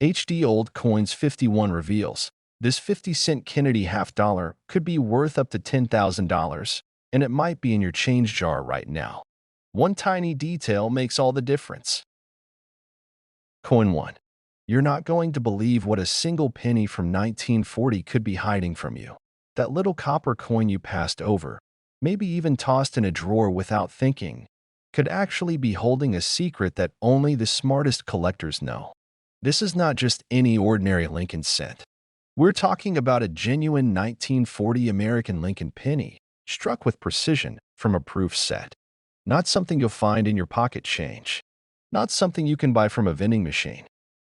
HD Old Coins 51 reveals this 50-cent Kennedy half dollar could be worth up to $10,000, and it might be in your change jar right now. One tiny detail makes all the difference. Coin 1. You're not going to believe what a single penny from 1940 could be hiding from you. That little copper coin you passed over, maybe even tossed in a drawer without thinking, could actually be holding a secret that only the smartest collectors know. This is not just any ordinary Lincoln cent. We're talking about a genuine 1940 American Lincoln penny, struck with precision from a proof set. Not something you'll find in your pocket change. Not something you can buy from a vending machine.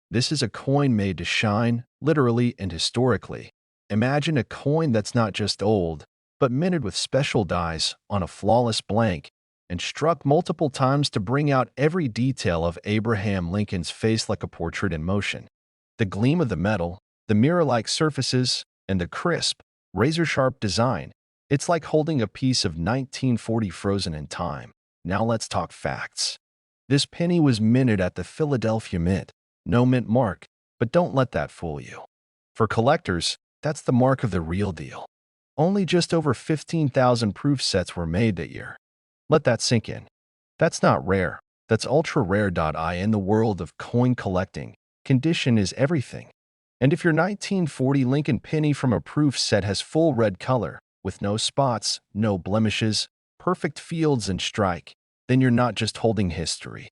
This is a coin made to shine, literally and historically. Imagine a coin that's not just old, but minted with special dyes on a flawless blank and struck multiple times to bring out every detail of Abraham Lincoln's face like a portrait in motion. The gleam of the metal, the mirror-like surfaces, and the crisp, razor-sharp design. It's like holding a piece of 1940 frozen in time. Now let's talk facts. This penny was minted at the Philadelphia Mint. No mint mark, but don't let that fool you. For collectors, that's the mark of the real deal. Only just over 15,000 proof sets were made that year. Let that sink in. That's not rare. That's ultra rare. In the world of coin collecting, condition is everything. And if your 1940 Lincoln penny from a proof set has full red color, with no spots, no blemishes, perfect fields and strike, then you're not just holding history.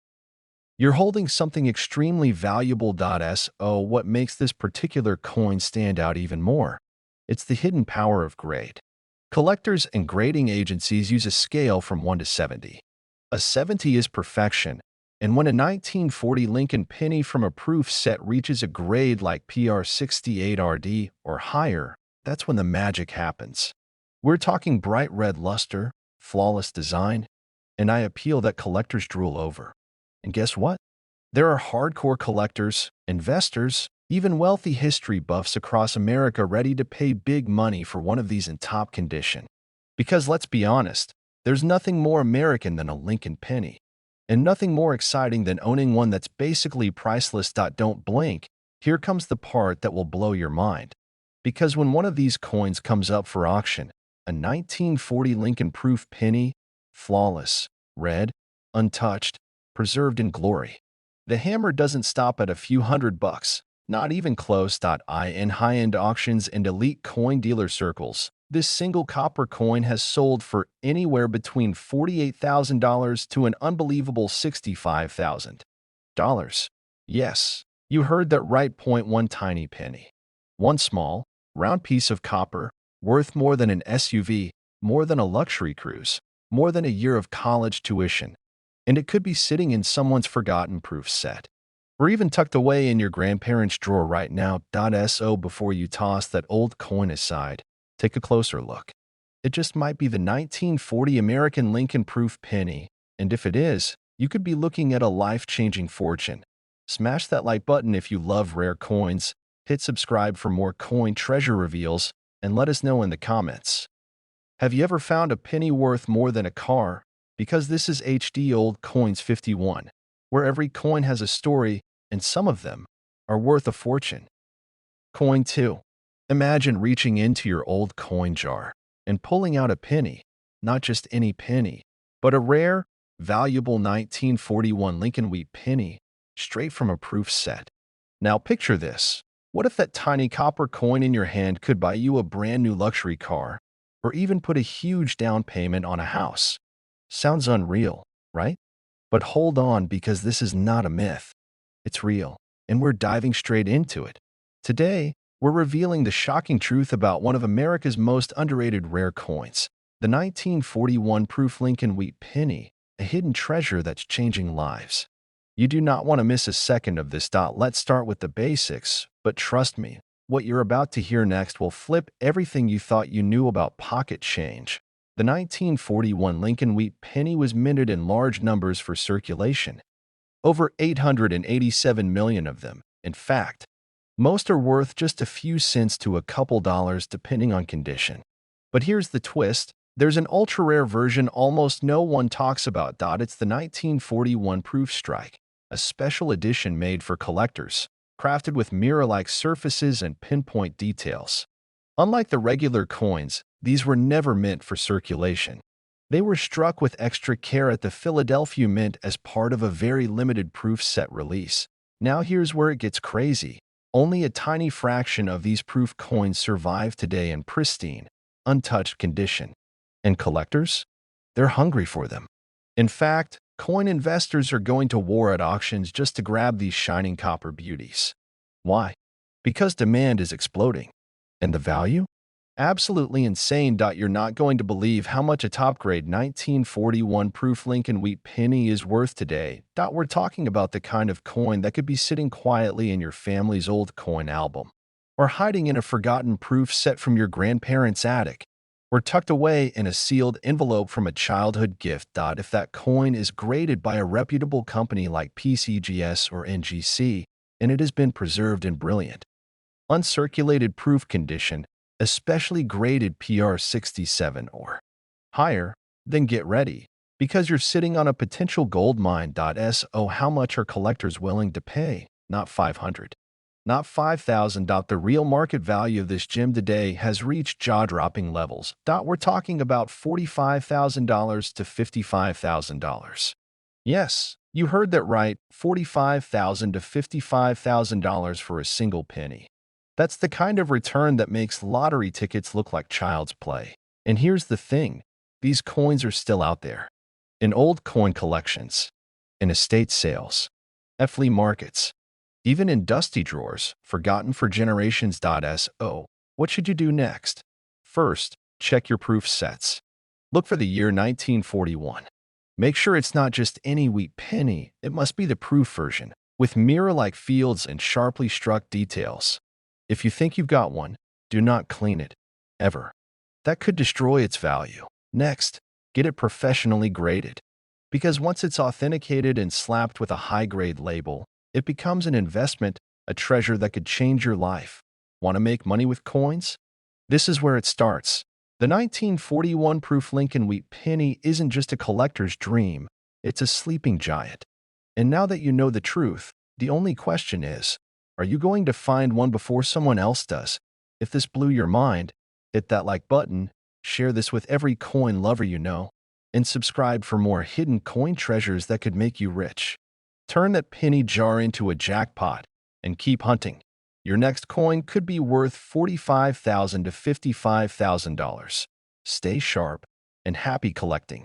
You're holding something extremely valuable. So what makes this particular coin stand out even more? It's the hidden power of grade. Collectors and grading agencies use a scale from 1 to 70. A 70 is perfection, and when a 1940 Lincoln penny from a proof set reaches a grade like PR 68RD or higher, that's when the magic happens. We're talking bright red luster, flawless design, and eye appeal that collectors drool over. And guess what? There are hardcore collectors, investors, even wealthy history buffs across America ready to pay big money for one of these in top condition. Because let's be honest, there's nothing more American than a Lincoln penny, and nothing more exciting than owning one that's basically priceless. Don't blink. Here comes the part that will blow your mind. Because when one of these coins comes up for auction, a 1940 Lincoln proof penny, flawless, red, untouched, preserved in glory. The hammer doesn't stop at a few $100, not even close. In high-end auctions and elite coin dealer circles, this single copper coin has sold for anywhere between $48,000 to an unbelievable $65,000. Yes, you heard that right. One tiny penny. One small, round piece of copper, worth more than an SUV, more than a luxury cruise, more than a year of college tuition. And it could be sitting in someone's forgotten proof set, or even tucked away in your grandparents' drawer right now. So before you toss that old coin aside, take a closer look. It just might be the 1940 American Lincoln proof penny, and if it is, you could be looking at a life-changing fortune. Smash that like button if you love rare coins, hit subscribe for more coin treasure reveals, and let us know in the comments. Have you ever found a penny worth more than a car? Because this is HD Old Coins 51, where every coin has a story, and some of them are worth a fortune. Coin 2. Imagine reaching into your old coin jar and pulling out a penny, not just any penny, but a rare, valuable 1941 Lincoln Wheat Penny, straight from a proof set. Now picture this. What if that tiny copper coin in your hand could buy you a brand new luxury car, or even put a huge down payment on a house? Sounds unreal, right? But hold on, because this is not a myth. It's real, and we're diving straight into it. Today, we're revealing the shocking truth about one of America's most underrated rare coins, the 1941 proof Lincoln Wheat Penny, a hidden treasure that's changing lives. You do not want to miss a second of this. Let's start with the basics, but trust me, what you're about to hear next will flip everything you thought you knew about pocket change. The 1941 Lincoln Wheat Penny was minted in large numbers for circulation. Over 887 million of them, in fact. Most are worth just a few cents to a couple dollars depending on condition. But here's the twist. There's an ultra-rare version almost no one talks about. It's the 1941 proof strike, a special edition made for collectors. crafted with mirror-like surfaces and pinpoint details. Unlike the regular coins, these were never meant for circulation. They were struck with extra care at the Philadelphia Mint as part of a very limited proof set release. Now here's where it gets crazy. Only a tiny fraction of these proof coins survive today in pristine, untouched condition. And collectors? They're hungry for them. In fact, coin investors are going to war at auctions just to grab these shining copper beauties. Why? Because demand is exploding. And the value? Absolutely insane. You're not going to believe how much a top-grade 1941 proof Lincoln Wheat Penny is worth today. We're talking about the kind of coin that could be sitting quietly in your family's old coin album, or hiding in a forgotten proof set from your grandparents' attic, or tucked away in a sealed envelope from a childhood gift. If that coin is graded by a reputable company like PCGS or NGC, and it has been preserved in brilliant, uncirculated proof condition, especially graded PR 67 or higher, then get ready, because you're sitting on a potential gold mine. So how much are collectors willing to pay? Not 500. Not 5,000. The real market value of this gem today has reached jaw-dropping levels. We're talking about $45,000 to $55,000. Yes, you heard that right, $45,000 to $55,000 for a single penny. That's the kind of return that makes lottery tickets look like child's play. And here's the thing, these coins are still out there. In old coin collections, in estate sales, at flea markets, even in dusty drawers, forgotten for generations. So, what should you do next? First, check your proof sets. Look for the year 1941. Make sure it's not just any wheat penny, it must be the proof version, with mirror-like fields and sharply struck details. If you think you've got one, do not clean it, ever. That could destroy its value. Next, get it professionally graded. Because once it's authenticated and slapped with a high-grade label, it becomes an investment, a treasure that could change your life. Want to make money with coins? This is where it starts. The 1941 proof Lincoln Wheat Penny isn't just a collector's dream, it's a sleeping giant. And now that you know the truth, the only question is, are you going to find one before someone else does? If this blew your mind, hit that like button, share this with every coin lover you know, and subscribe for more hidden coin treasures that could make you rich. Turn that penny jar into a jackpot and keep hunting. Your next coin could be worth $45,000 to $55,000. Stay sharp and happy collecting.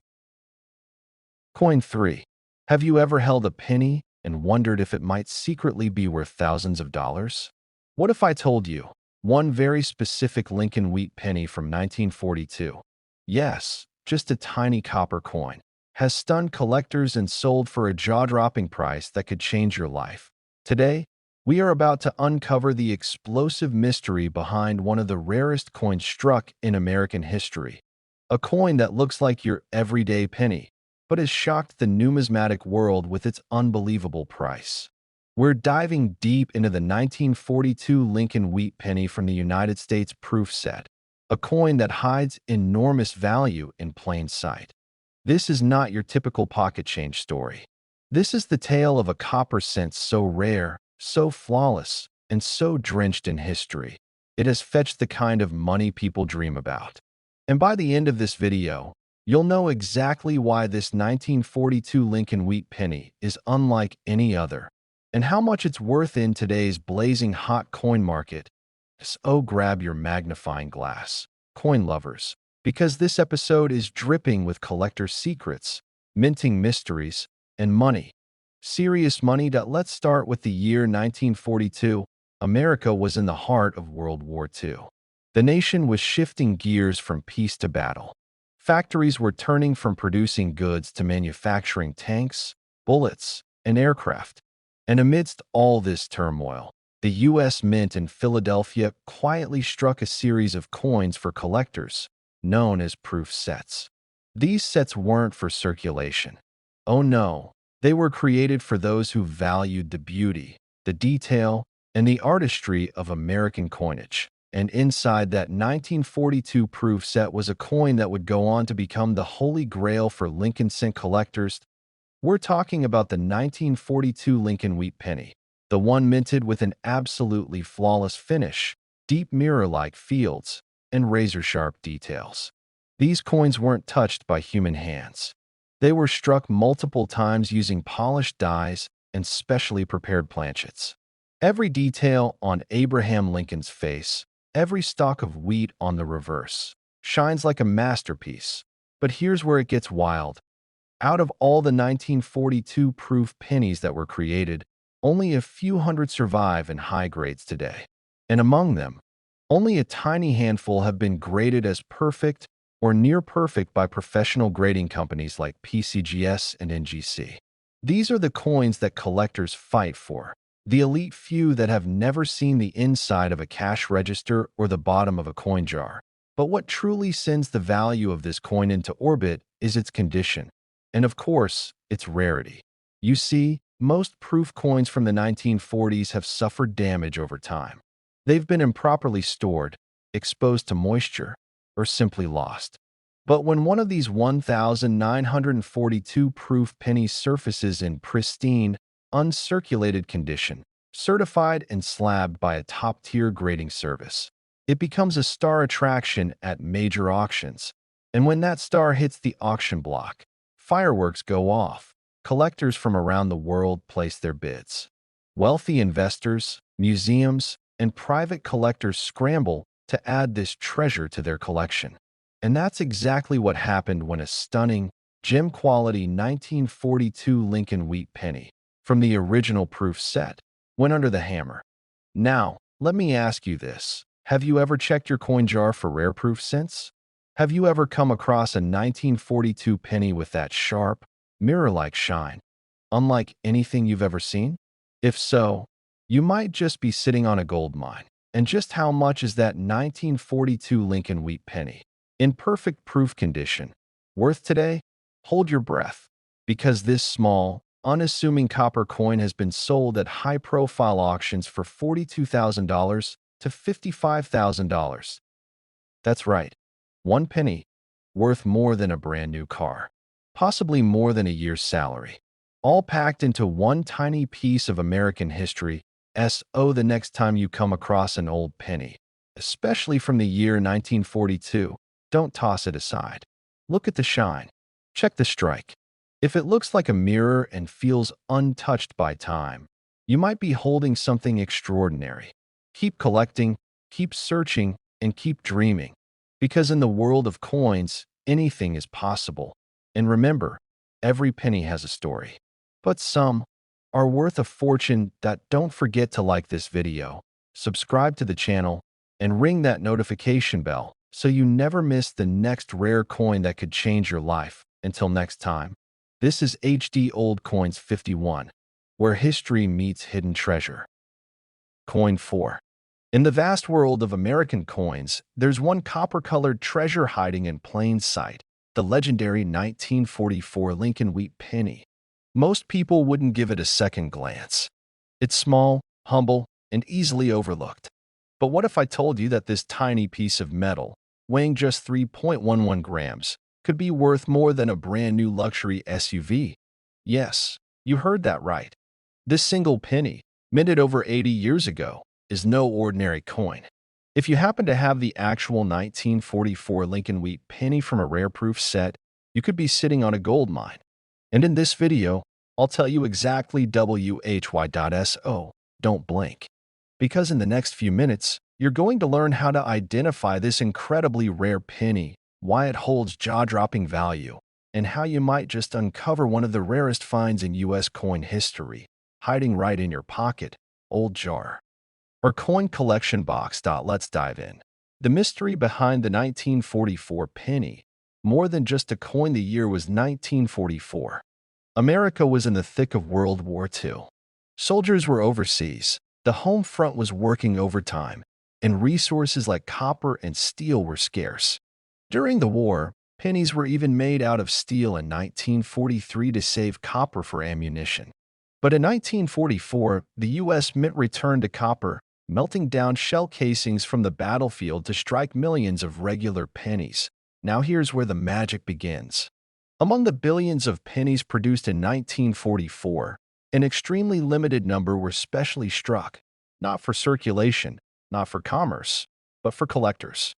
Coin 3. Have you ever held a penny and wondered if it might secretly be worth thousands of dollars? What if I told you one very specific Lincoln Wheat Penny from 1942? Yes, just a tiny copper coin, has stunned collectors and sold for a jaw-dropping price that could change your life. Today, we are about to uncover the explosive mystery behind one of the rarest coins struck in American history. A coin that looks like your everyday penny, but has shocked the numismatic world with its unbelievable price. We're diving deep into the 1942 Lincoln Wheat Penny from the United States proof set, a coin that hides enormous value in plain sight. This is not your typical pocket change story. This is the tale of a copper cent so rare, so flawless, and so drenched in history. It has fetched the kind of money people dream about. And by the end of this video, you'll know exactly why this 1942 Lincoln Wheat Penny is unlike any other, and how much it's worth in today's blazing hot coin market. So grab your magnifying glass, coin lovers, because this episode is dripping with collector secrets, minting mysteries, and money. Serious money. Let's start with the year 1942. America was in the heart of World War II. The nation was shifting gears from peace to battle. Factories were turning from producing goods to manufacturing tanks, bullets, and aircraft. And amidst all this turmoil, the U.S. Mint in Philadelphia quietly struck a series of coins for collectors, known as proof sets. These sets weren't for circulation. Oh no, they were created for those who valued the beauty, the detail, and the artistry of American coinage. And inside that 1942 proof set was a coin that would go on to become the holy grail for Lincoln cent collectors. We're talking about the 1942 Lincoln Wheat Penny. the one minted with an absolutely flawless finish, deep mirror-like fields, and razor-sharp details. These coins weren't touched by human hands. They were struck multiple times using polished dies and specially prepared planchets. Every detail on Abraham Lincoln's face, every stalk of wheat on the reverse, shines like a masterpiece. But here's where it gets wild. Out of all the 1942 proof pennies that were created, only a few hundred survive in high grades today. And among them, only a tiny handful have been graded as perfect or near perfect by professional grading companies like PCGS and NGC. These are the coins that collectors fight for, the elite few that have never seen the inside of a cash register or the bottom of a coin jar. But what truly sends the value of this coin into orbit is its condition, and of course, its rarity. You see, most proof coins from the 1940s have suffered damage over time. They've been improperly stored, exposed to moisture, or simply lost. But when one of these 1,942 proof pennies surfaces in pristine, uncirculated condition, certified and slabbed by a top-tier grading service, it becomes a star attraction at major auctions. And when that star hits the auction block, fireworks go off. Collectors from around the world place their bids. Wealthy investors, museums, and private collectors scramble to add this treasure to their collection. And that's exactly what happened when a stunning, gem-quality 1942 Lincoln Wheat Penny from the original proof set went under the hammer. Now, let me ask you this. Have you ever checked your coin jar for rare proof since? Have you ever come across a 1942 penny with that sharp, mirror-like shine, unlike anything you've ever seen? If so, you might just be sitting on a gold mine. And just how much is that 1942 Lincoln Wheat Penny, in perfect proof condition, worth today? Hold your breath, because this small, unassuming copper coin has been sold at high-profile auctions for $42,000 to $55,000. That's right, one penny, worth more than a brand-new car, possibly more than a year's salary, all packed into one tiny piece of American history. The next time you come across an old penny, especially from the year 1942, don't toss it aside. Look at the shine. Check the strike. If it looks like a mirror and feels untouched by time, you might be holding something extraordinary. Keep collecting, keep searching, and keep dreaming. Because in the world of coins, anything is possible. And remember, every penny has a story. But some are worth a fortune. Don't forget to like this video, subscribe to the channel, and ring that notification bell so you never miss the next rare coin that could change your life. Until next time, this is HD Old Coins 51, where history meets hidden treasure. Coin 4. In the vast world of American coins, there's one copper-colored treasure hiding in plain sight, the legendary 1944 Lincoln Wheat Penny. Most people wouldn't give it a second glance. It's small, humble, and easily overlooked. But what if I told you that this tiny piece of metal, weighing just 3.11 grams, could be worth more than a brand-new luxury SUV? Yes, you heard that right. This single penny, minted over 80 years ago, is no ordinary coin. If you happen to have the actual 1944 Lincoln Wheat Penny from a rare proof set, you could be sitting on a gold mine. And in this video, I'll tell you exactly why.so. Don't blink. Because in the next few minutes, you're going to learn how to identify this incredibly rare penny, why it holds jaw-dropping value, and how you might just uncover one of the rarest finds in U.S. coin history, hiding right in your pocket, old jar, or coin collection box. Let's dive in. The mystery behind the 1944 penny. More than just a coin, the year was 1944. America was in the thick of World War II. Soldiers were overseas, the home front was working overtime, and resources like copper and steel were scarce. During the war, pennies were even made out of steel in 1943 to save copper for ammunition. But in 1944, the U.S. Mint returned to copper, melting down shell casings from the battlefield to strike millions of regular pennies. Now here's where the magic begins. Among the billions of pennies produced in 1944, An extremely limited number were specially struck, not for circulation, not for commerce, but for collectors.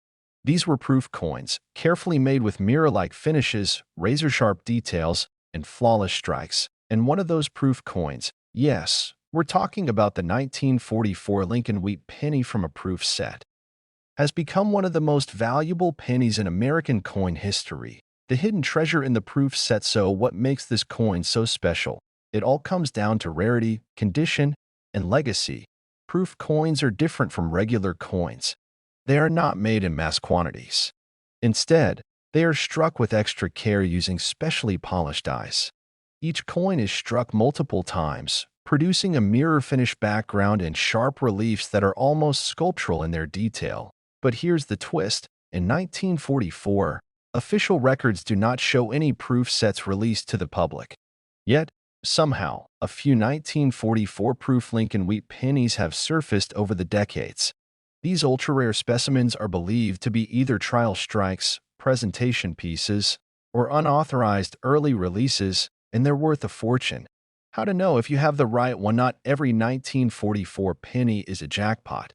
These were proof coins, carefully made with mirror-like finishes, razor-sharp details, and flawless strikes. And one of those proof coins, yes, we're talking about the 1944 Lincoln Wheat Penny from a proof set, has become one of the most valuable pennies in American coin history. The hidden treasure in the proof set. So what makes this coin so special? It all comes down to rarity, condition, and legacy. Proof coins are different from regular coins. They are not made in mass quantities. Instead, they are struck with extra care using specially polished dies. Each coin is struck multiple times, producing a mirror-finished background and sharp reliefs that are almost sculptural in their detail. But here's the twist. In 1944, official records do not show any proof sets released to the public. Yet, somehow, a few 1944 proof Lincoln Wheat pennies have surfaced over the decades. These ultra-rare specimens are believed to be either trial strikes, presentation pieces, or unauthorized early releases, and they're worth a fortune. How to know if you have the right one? Not every 1944 penny is a jackpot.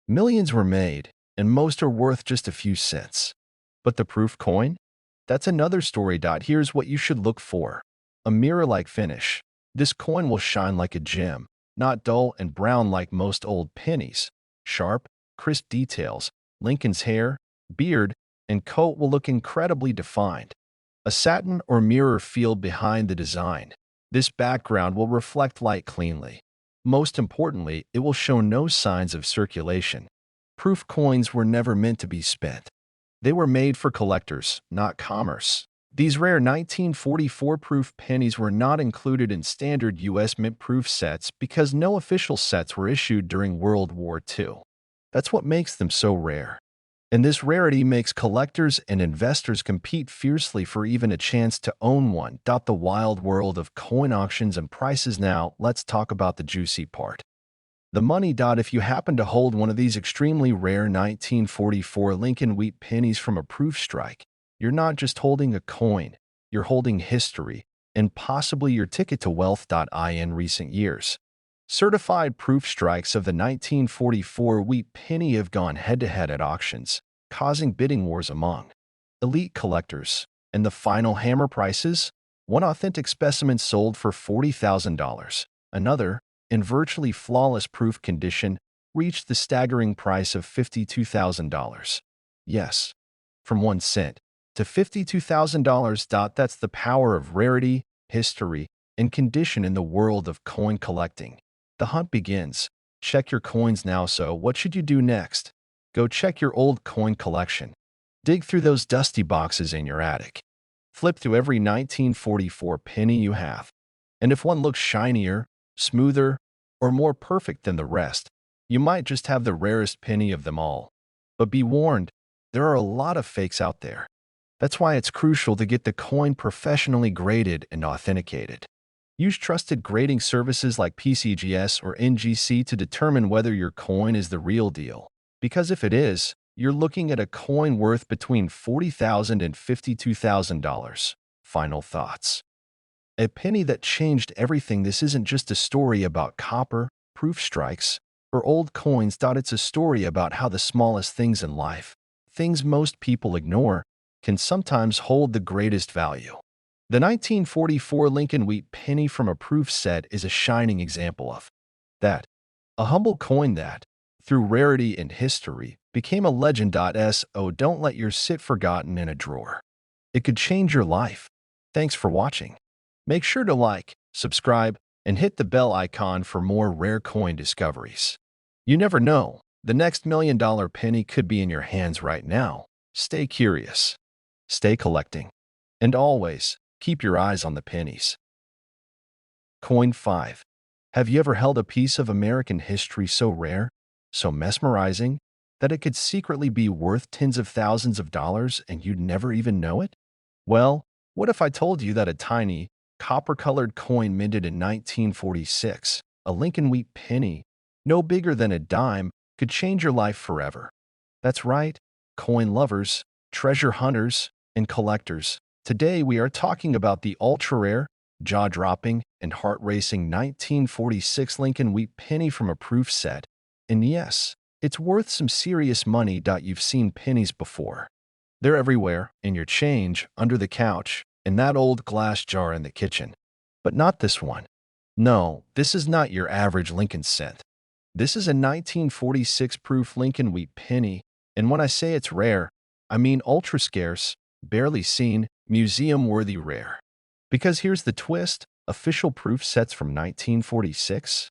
Millions were made, and most are worth just a few cents. But the proof coin? That's another story. Here's what you should look for. A mirror-like finish. This coin will shine like a gem, not dull and brown like most old pennies. Sharp, crisp details. Lincoln's hair, beard, and coat will look incredibly defined. A satin or mirror field behind the design. This background will reflect light cleanly. Most importantly, it will show no signs of circulation. Proof coins were never meant to be spent. They were made for collectors, not commerce. These rare 1944 proof pennies were not included in standard U.S. mint proof sets because no official sets were issued during World War II. That's what makes them so rare. And this rarity makes collectors and investors compete fiercely for even a chance to own one. The wild world of coin auctions and prices. Now, let's talk about the juicy part. The money. If you happen to hold one of these extremely rare 1944 Lincoln Wheat pennies from a proof strike, you're not just holding a coin, you're holding history, and possibly your ticket to wealth. In recent years, certified proof strikes of the 1944 Wheat Penny have gone head-to-head at auctions, causing bidding wars among elite collectors. And the final hammer prices? One authentic specimen sold for $40,000. Another, in virtually flawless proof condition, reached the staggering price of $52,000. Yes, from 1 cent to $52,000. That's the power of rarity, history, and condition in the world of coin collecting. The hunt begins. Check your coins now. So what should you do next? Go check your old coin collection. Dig through those dusty boxes in your attic. Flip through every 1944 penny you have. And if one looks shinier, smoother, or more perfect than the rest, you might just have the rarest penny of them all. But be warned, there are a lot of fakes out there. That's why it's crucial to get the coin professionally graded and authenticated. Use trusted grading services like PCGS or NGC to determine whether your coin is the real deal. Because if it is, you're looking at a coin worth between $40,000 and $52,000. Final thoughts. A penny that changed everything. This isn't just a story about copper, proof strikes, or old coins. It's a story about how the smallest things in life, things most people ignore, can sometimes hold the greatest value. The 1944 Lincoln Wheat Penny from a proof set is a shining example of that. A humble coin that, through rarity and history, became a legend. So don't let yours sit forgotten in a drawer. It could change your life. Thanks for watching. Make sure to like, subscribe, and hit the bell icon for more rare coin discoveries. You never know, the next $1 million penny could be in your hands right now. Stay curious. Stay collecting. And always, keep your eyes on the pennies. Coin 5. Have you ever held a piece of American history so rare, so mesmerizing, that it could secretly be worth tens of thousands of dollars and you'd never even know it? Well, what if I told you that a tiny, copper-colored coin minted in 1946, a Lincoln Wheat Penny, no bigger than a dime, could change your life forever? That's right, coin lovers, treasure hunters, and collectors. Today we are talking about the ultra-rare, jaw-dropping, and heart-racing 1946 Lincoln Wheat Penny from a proof set. And yes, it's worth some serious money. You've seen pennies before. They're everywhere, in your change, under the couch, in that old glass jar in the kitchen. But not this one. No, this is not your average Lincoln cent. This is a 1946 proof Lincoln Wheat Penny, and when I say it's rare, I mean ultra scarce, barely seen, museum-worthy rare. Because here's the twist, official proof sets from 1946?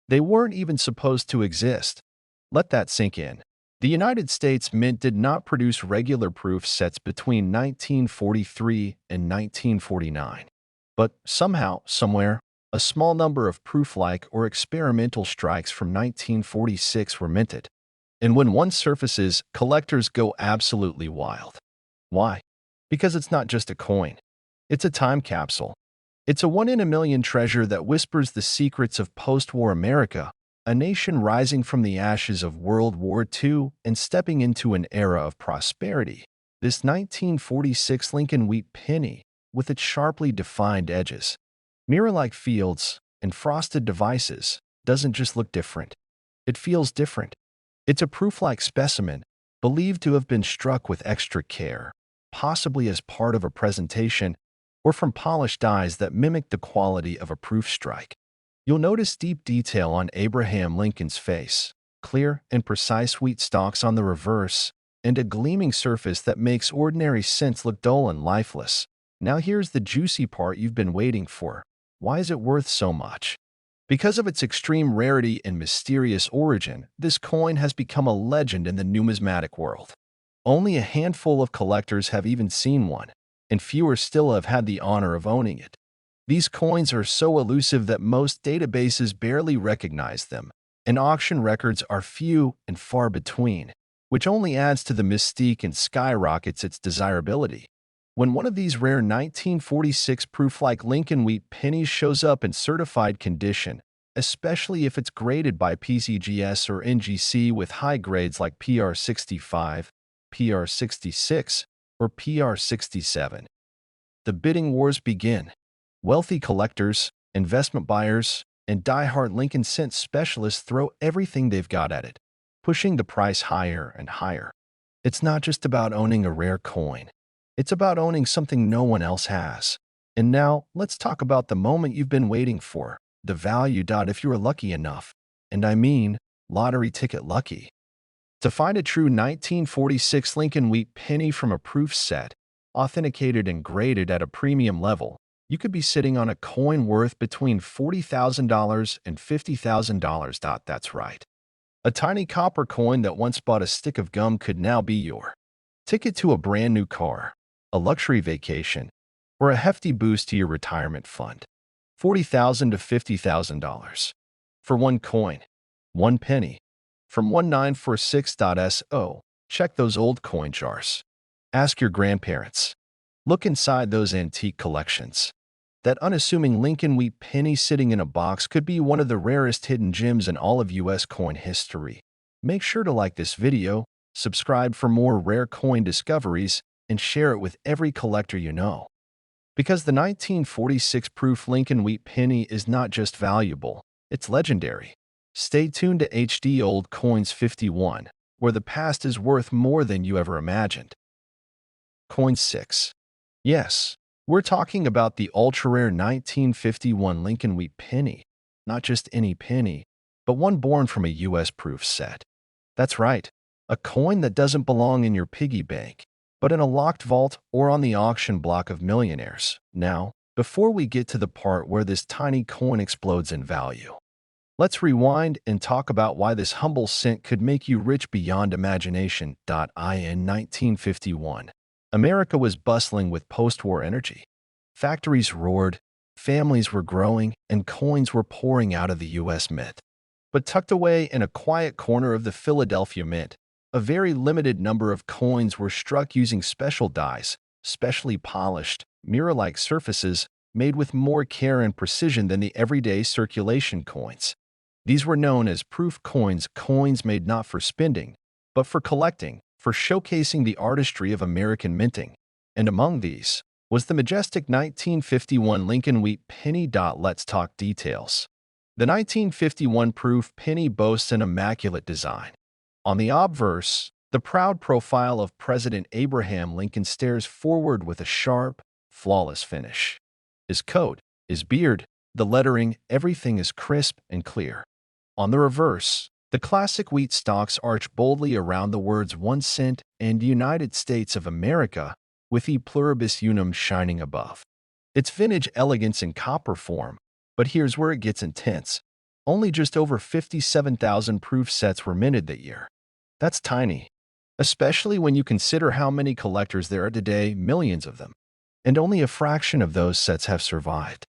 They weren't even supposed to exist. Let that sink in. The United States Mint did not produce regular proof sets between 1943 and 1949. But somehow, somewhere, a small number of proof-like or experimental strikes from 1946 were minted. And when one surfaces, collectors go absolutely wild. Why? Because it's not just a coin. It's a time capsule. It's a one-in-a-million treasure that whispers the secrets of post-war America, a nation rising from the ashes of World War II and stepping into an era of prosperity. This 1946 Lincoln Wheat Penny, with its sharply defined edges, mirror-like fields, and frosted devices, doesn't just look different. It feels different. It's a proof-like specimen, believed to have been struck with extra care, possibly as part of a presentation or from polished dies that mimic the quality of a proof strike. You'll notice deep detail on Abraham Lincoln's face, clear and precise wheat stalks on the reverse, and a gleaming surface that makes ordinary cents look dull and lifeless. Now here's the juicy part you've been waiting for. Why is it worth so much? Because of its extreme rarity and mysterious origin, this coin has become a legend in the numismatic world. Only a handful of collectors have even seen one, and fewer still have had the honor of owning it. These coins are so elusive that most databases barely recognize them, and auction records are few and far between, which only adds to the mystique and skyrockets its desirability. When one of these rare 1946 proof-like Lincoln Wheat Pennies shows up in certified condition, especially if it's graded by PCGS or NGC with high grades like PR65, PR66, or PR67, the bidding wars begin. Wealthy collectors, investment buyers, and die-hard Lincoln cent specialists throw everything they've got at it, pushing the price higher and higher. It's not just about owning a rare coin. It's about owning something no one else has. And now, let's talk about the moment you've been waiting for, the value. If you were lucky enough, and I mean lottery ticket lucky, to find a true 1946 Lincoln Wheat Penny from a proof set, authenticated and graded at a premium level, you could be sitting on a coin worth between $40,000 and $50,000. That's right. A tiny copper coin that once bought a stick of gum could now be your ticket to a brand new car, a luxury vacation, or a hefty boost to your retirement fund. $40,000 to $50,000 for one coin, one penny, from 1946.so. Check those old coin jars. Ask your grandparents. Look inside those antique collections. That unassuming Lincoln Wheat Penny sitting in a box could be one of the rarest hidden gems in all of U.S. coin history. Make sure to like this video, subscribe for more rare coin discoveries, and share it with every collector you know. Because the 1946 proof Lincoln Wheat Penny is not just valuable, it's legendary. Stay tuned to HD Old Coins 51, where the past is worth more than you ever imagined. Coin 6. Yes, we're talking about the ultra-rare 1951 Lincoln Wheat Penny. Not just any penny, but one born from a U.S. proof set. That's right, a coin that doesn't belong in your piggy bank, but in a locked vault or on the auction block of millionaires. Now, before we get to the part where this tiny coin explodes in value, let's rewind and talk about why this humble cent could make you rich beyond imagination. In 1951, America was bustling with post-war energy. Factories roared, families were growing, and coins were pouring out of the U.S. Mint. But tucked away in a quiet corner of the Philadelphia Mint, a very limited number of coins were struck using special dies, specially polished, mirror-like surfaces made with more care and precision than the everyday circulation coins. These were known as proof coins, coins made not for spending, but for collecting, for showcasing the artistry of American minting. And among these was the majestic 1951 Lincoln Wheat Penny. Let's talk details. The 1951 proof penny boasts an immaculate design. On the obverse, the proud profile of President Abraham Lincoln stares forward with a sharp, flawless finish. His coat, his beard, the lettering, everything is crisp and clear. On the reverse, the classic wheat stalks arch boldly around the words 1 cent and United States of America, with E pluribus unum shining above. It's vintage elegance in copper form, but here's where it gets intense. Only just over 57,000 proof sets were minted that year. That's tiny, especially when you consider how many collectors there are today, millions of them. And only a fraction of those sets have survived.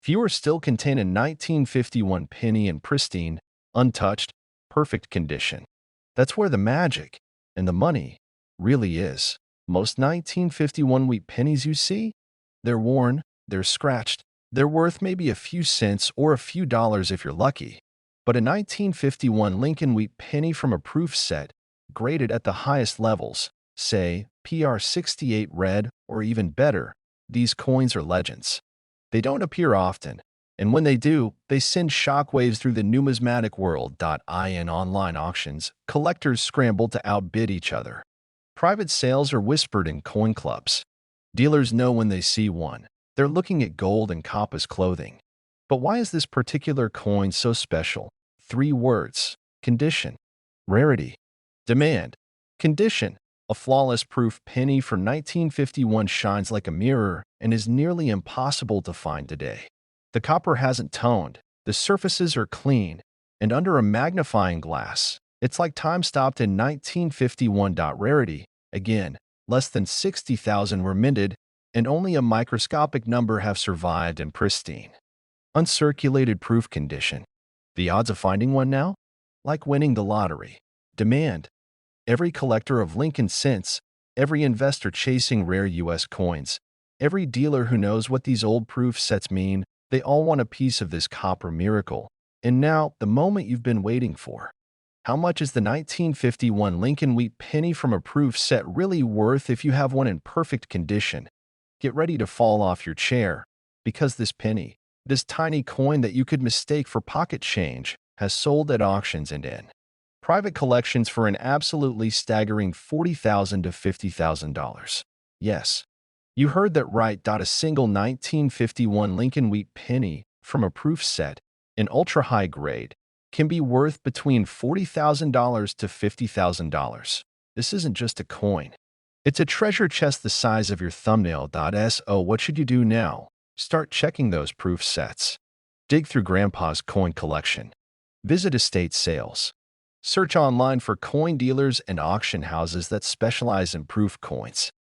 Fewer still contain a 1951 penny in pristine, untouched, perfect condition. That's where the magic and the money really is. Most 1951 wheat pennies you see, they're worn, they're scratched, they're worth maybe a few cents or a few dollars if you're lucky. But a 1951 Lincoln Wheat Penny from a proof set, graded at the highest levels, say PR68 red or even better, these coins are legends. They don't appear often, and when they do, they send shockwaves through the numismatic world. In online auctions, collectors scramble to outbid each other. Private sales are whispered in coin clubs. Dealers know when they see one. They're looking at gold and copper clothing. But why is this particular coin so special? 3 words: condition, rarity, demand. Condition. A flawless proof penny from 1951 shines like a mirror and is nearly impossible to find today. The copper hasn't toned, the surfaces are clean, and under a magnifying glass, it's like time stopped in 1951. Rarity. Again, less than 60,000 were minted, and only a microscopic number have survived in pristine, uncirculated proof condition. The odds of finding one now? Like winning the lottery. Demand. Every collector of Lincoln cents, every investor chasing rare U.S. coins, every dealer who knows what these old proof sets mean, they all want a piece of this copper miracle. And now, the moment you've been waiting for. How much is the 1951 Lincoln Wheat Penny from a proof set really worth if you have one in perfect condition? Get ready to fall off your chair, because this penny, this tiny coin that you could mistake for pocket change, has sold at auctions and in private collections for an absolutely staggering $40,000 to $50,000. Yes, you heard that right. A single 1951 Lincoln Wheat Penny from a proof set, in ultra-high grade, can be worth between $40,000 to $50,000. This isn't just a coin. It's a treasure chest the size of your thumbnail. So what should you do now? Start checking those proof sets. Dig through Grandpa's coin collection. Visit estate sales. Search online for coin dealers and auction houses that specialize in proof coins.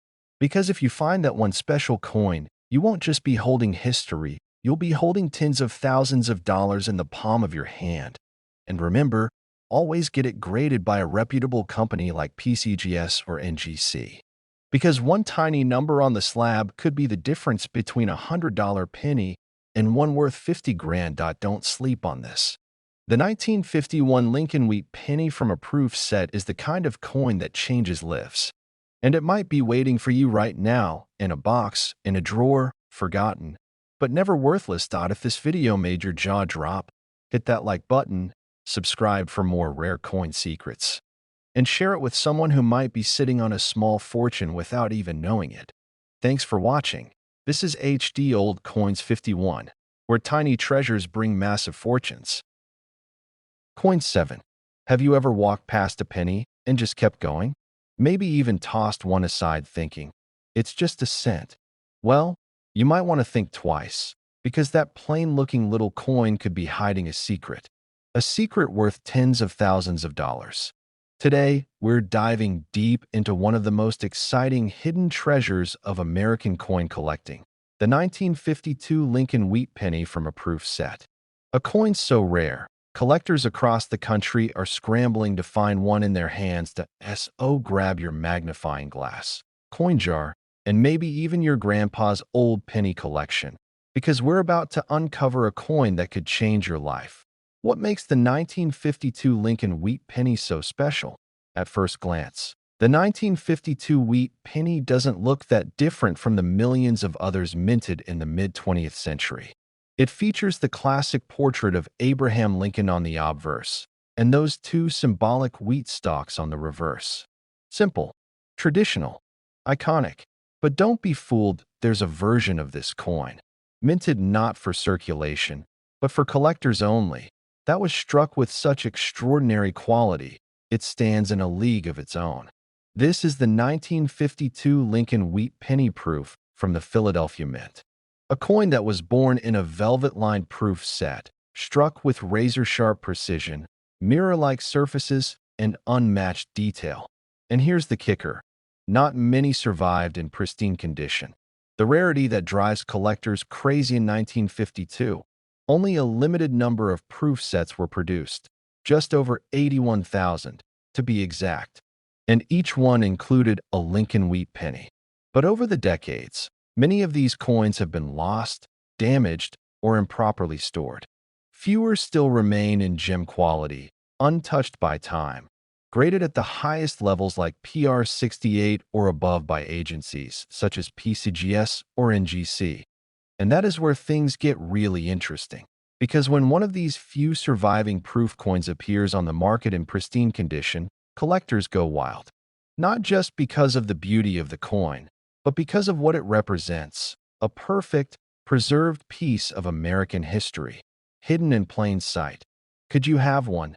Because if you find that one special coin, you won't just be holding history, you'll be holding tens of thousands of dollars in the palm of your hand. And remember, always get it graded by a reputable company like PCGS or NGC. Because one tiny number on the slab could be the difference between a $100 penny and one worth 50 grand. Don't sleep on this. The 1951 Lincoln Wheat Penny from a proof set is the kind of coin that changes lives. And it might be waiting for you right now, in a box, in a drawer, forgotten, but never worthless. If this video made your jaw drop, hit that like button, subscribe for more rare coin secrets, and share it with someone who might be sitting on a small fortune without even knowing it. Thanks for watching. This is HD Old Coins 51, where tiny treasures bring massive fortunes. Coin 7. Have you ever walked past a penny and just kept going? Maybe even tossed one aside thinking, it's just a cent. Well, you might want to think twice, because that plain-looking little coin could be hiding a secret worth tens of thousands of dollars. Today, we're diving deep into one of the most exciting hidden treasures of American coin collecting, the 1952 Lincoln Wheat Penny from a proof set. A coin so rare, collectors across the country are scrambling to find one in their hands. Grab your magnifying glass, coin jar, and maybe even your grandpa's old penny collection, because we're about to uncover a coin that could change your life. What makes the 1952 Lincoln Wheat Penny so special? At first glance, The 1952 wheat penny doesn't look that different from the millions of others minted in the mid-20th century. It features the classic portrait of Abraham Lincoln on the obverse, and those two symbolic wheat stalks on the reverse. Simple, traditional, iconic. But don't be fooled, there's a version of this coin, minted not for circulation, but for collectors only, that was struck with such extraordinary quality, it stands in a league of its own. This is the 1952 Lincoln Wheat Penny proof from the Philadelphia Mint. A coin that was born in a velvet-lined proof set, struck with razor-sharp precision, mirror-like surfaces, and unmatched detail. And here's the kicker. Not many survived in pristine condition. The rarity that drives collectors crazy in 1952. Only a limited number of proof sets were produced, just over 81,000, to be exact. And each one included a Lincoln Wheat Penny. But over the decades, many of these coins have been lost, damaged, or improperly stored. Fewer still remain in gem quality, untouched by time, graded at the highest levels like PR68 or above by agencies such as PCGS or NGC. And that is where things get really interesting. Because when one of these few surviving proof coins appears on the market in pristine condition, collectors go wild. Not just because of the beauty of the coin, but because of what it represents, a perfect, preserved piece of American history, hidden in plain sight. Could you have one?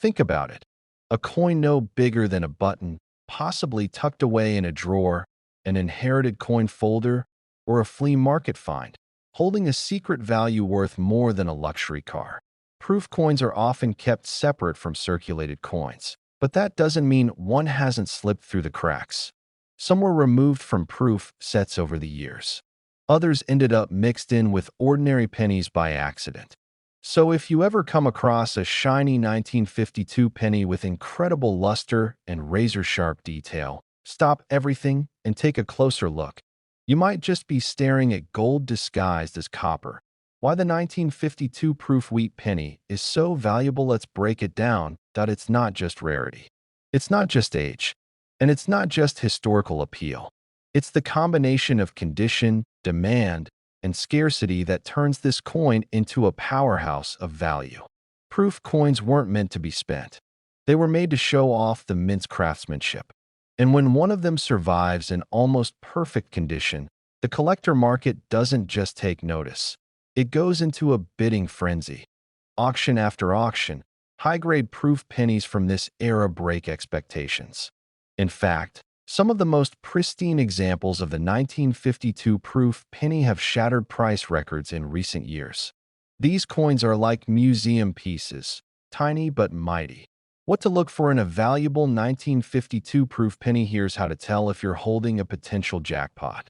Think about it. A coin no bigger than a button, possibly tucked away in a drawer, an inherited coin folder, or a flea market find, holding a secret value worth more than a luxury car. Proof coins are often kept separate from circulated coins. But that doesn't mean one hasn't slipped through the cracks. Some were removed from proof sets over the years. Others ended up mixed in with ordinary pennies by accident. So if you ever come across a shiny 1952 penny with incredible luster and razor-sharp detail, stop everything and take a closer look. You might just be staring at gold disguised as copper. Why the 1952 proof wheat penny is so valuable, let's break it down. It's not just rarity. It's not just age. And it's not just historical appeal. It's the combination of condition, demand, and scarcity that turns this coin into a powerhouse of value. Proof coins weren't meant to be spent. They were made to show off the mint's craftsmanship. And when one of them survives in almost perfect condition, the collector market doesn't just take notice. It goes into a bidding frenzy. Auction after auction, high-grade proof pennies from this era break expectations. In fact, some of the most pristine examples of the 1952 proof penny have shattered price records in recent years. These coins are like museum pieces, tiny but mighty. What to look for in a valuable 1952 proof penny? Here's how to tell if you're holding a potential jackpot.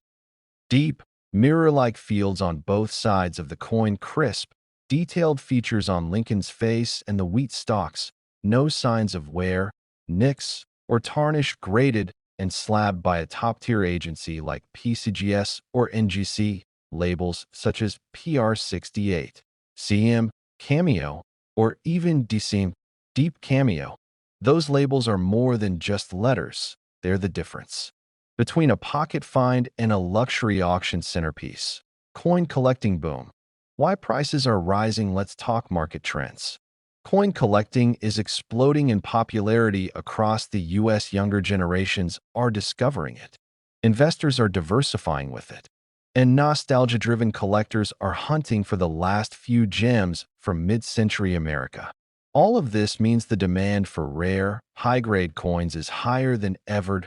Deep, mirror-like fields on both sides of the coin, crisp, detailed features on Lincoln's face and the wheat stalks, no signs of wear, nicks, or tarnish, graded and slabbed by a top-tier agency like PCGS or NGC, labels such as PR68, CM, Cameo, or even DCM, Deep Cameo. Those labels are more than just letters, they're the difference between a pocket find and a luxury auction centerpiece. Coin collecting boom. Why prices are rising? Let's talk market trends. Coin collecting is exploding in popularity across the US. Younger generations are discovering it. Investors are diversifying with it. And nostalgia-driven collectors are hunting for the last few gems from mid-century America. All of this means the demand for rare, high-grade coins is higher than ever.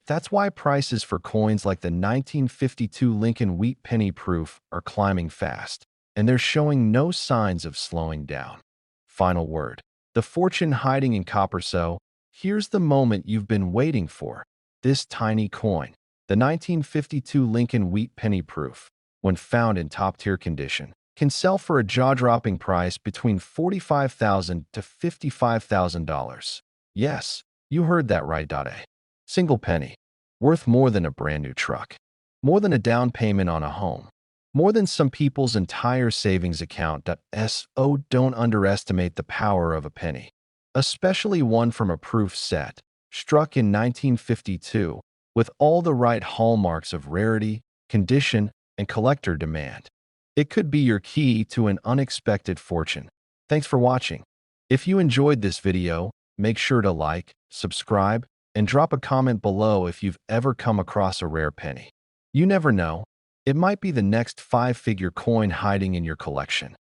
That's why prices for coins like the 1952 Lincoln Wheat Penny proof are climbing fast, and they're showing no signs of slowing down. Final word. The fortune hiding in copper. So, here's the moment you've been waiting for. This tiny coin, the 1952 Lincoln Wheat Penny proof, when found in top-tier condition, can sell for a jaw-dropping price between $45,000 to $55,000. Yes, you heard that right. A single penny, worth more than a brand new truck, more than a down payment on a home, more than some people's entire savings account. So don't underestimate the power of a penny, especially one from a proof set. struck in 1952, with all the right hallmarks of rarity, condition, and collector demand. It could be your key to an unexpected fortune. Thanks for watching. If you enjoyed this video, make sure to like, subscribe, and drop a comment below if you've ever come across a rare penny. You never know, it might be the next five-figure coin hiding in your collection.